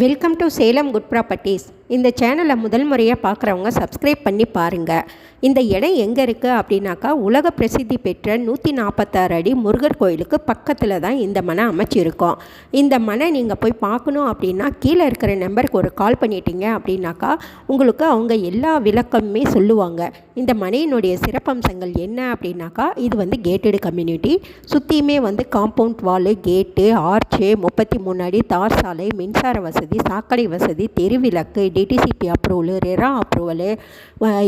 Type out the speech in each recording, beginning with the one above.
Welcome to Salem good properties. இந்த சேனலை முதல் முறையாக பார்க்குறவங்க சப்ஸ்கிரைப் பண்ணி பாருங்கள். இந்த இடம் எங்கே இருக்குது அப்படின்னாக்கா, உலக பிரசித்தி பெற்ற 146 அடி முருகர் கோயிலுக்கு பக்கத்தில் தான் இந்த மனை அமைச்சிருக்கோம். இந்த மனை நீங்கள் போய் பார்க்கணும் அப்படின்னா கீழே இருக்கிற நம்பருக்கு ஒரு கால் பண்ணிட்டீங்க அப்படின்னாக்கா உங்களுக்கு அவங்க எல்லா விளக்கமுமே சொல்லுவாங்க. இந்த மனையினுடைய சிறப்பம்சங்கள் என்ன அப்படின்னாக்கா, இது கேட்டடு கம்யூனிட்டி, சுற்றியுமே காம்பவுண்ட் வாலு, கேட்டு, ஆர்ச்சு, 33 அடி தார் சாலை, மின்சார வசதி, சாக்கடை வசதி, தெருவிளக்கு, டிடிசிபி அப்ரூவலு, ரெரா அப்ரூவலு,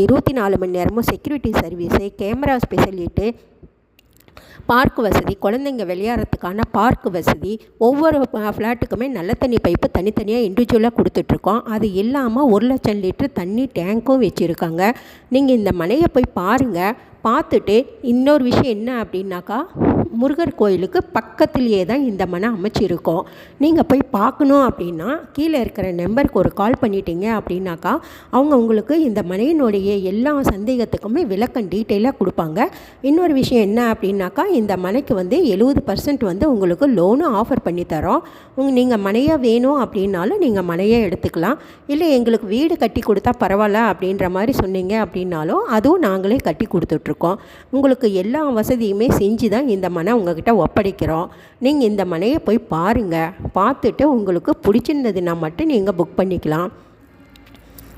24 மணி நேரமும் செக்யூரிட்டி சர்வீஸு, கேமரா ஸ்பெஷலிட்டு, பார்க் வசதி, குழந்தைங்க விளையாடுறதுக்கான பார்க் வசதி, ஒவ்வொரு ஃப்ளாட்டுக்குமே நல்ல தண்ணி பைப்பு தனித்தனியாக இண்டிவிஜுவலாக கொடுத்துட்ருக்கோம். அது இல்லாமல் 1 லட்சம் லிட்டர் தண்ணி டேங்க்கும் வச்சுருக்காங்க. நீங்கள் இந்த மனையை போய் பாருங்கள். பார்த்துட்டு இன்னொரு விஷயம் என்ன அப்படின்னாக்கா, முருகர் கோயிலுக்கு பக்கத்துலேயே தான் இந்த மனை அமைச்சிருக்கோம். நீங்கள் போய் பார்க்கணும் அப்படின்னா கீழே இருக்கிற நம்பருக்கு ஒரு கால் பண்ணிட்டீங்க அப்படின்னாக்கா அவங்க உங்களுக்கு இந்த மனையினுடைய எல்லா சந்தேகத்துக்குமே விளக்கம் டீட்டெயிலாக கொடுப்பாங்க. இன்னொரு விஷயம் என்ன அப்படின்னாக்கா, இந்த மனைக்கு 70% உங்களுக்கு லோனும் ஆஃபர் பண்ணி தரோம். நீங்கள் மனையாக வேணும் அப்படின்னாலும் நீங்கள் மனையை எடுத்துக்கலாம். இல்லை எங்களுக்கு வீடு கட்டி கொடுத்தா பரவாயில்ல அப்படின்ற மாதிரி சொன்னீங்க அப்படின்னாலும் அதுவும் நாங்களே கட்டி கொடுத்துட்ருக்கோம். உங்களுக்கு எல்லா வசதியுமே செஞ்சு தான் இந்த மனை உங்ககிட்ட ஒப்படைக்கிறோம். நீங்கள் இந்த மனையை போய் பாருங்கள். பார்த்துட்டு உங்களுக்கு பிடிச்சிருந்ததுன்னா மட்டும் நீங்கள் புக் பண்ணிக்கலாம்.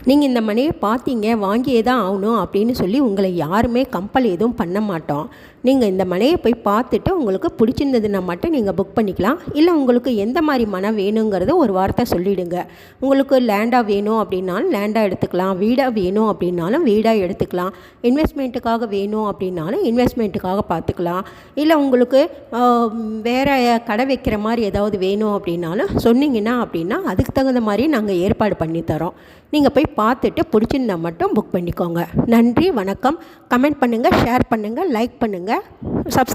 நீங்கள் இந்த மனையை பார்த்தீங்க, வாங்கியே தான் ஆகணும் அப்படின்னு சொல்லி உங்களை யாருமே கம்பல் எதுவும் பண்ண மாட்டோம். நீங்கள் இந்த மனையை போய் பார்த்துட்டு உங்களுக்கு பிடிச்சிருந்ததுன்னா மட்டும் நீங்கள் புக் பண்ணிக்கலாம். இல்லை உங்களுக்கு எந்த மாதிரி மனை வேணுங்கிறத ஒரு வார்த்தை சொல்லிவிடுங்க. உங்களுக்கு லேண்டாக வேணும் அப்படின்னாலும் லேண்டாக எடுத்துக்கலாம், வீடாக வேணும் அப்படின்னாலும் வீடாக எடுத்துக்கலாம், இன்வெஸ்ட்மெண்ட்டுக்காக வேணும் அப்படின்னாலும் இன்வெஸ்ட்மெண்ட்டுக்காக பார்த்துக்கலாம். இல்லை உங்களுக்கு வேறு கடை வைக்கிற மாதிரி ஏதாவது வேணும் அப்படின்னாலும் சொன்னீங்கன்னா அப்படின்னா அதுக்கு தகுந்த மாதிரி நாங்கள் ஏற்பாடு பண்ணித்தரோம். நீங்கள் போய் பார்த்துட்டு பிடிச்சிருந்தா மட்டும் புக் பண்ணிக்கோங்க. நன்றி, வணக்கம். கமெண்ட் பண்ணுங்கள், ஷேர் பண்ணுங்கள், லைக் பண்ணுங்கள், சப்ஸ்கிரைப்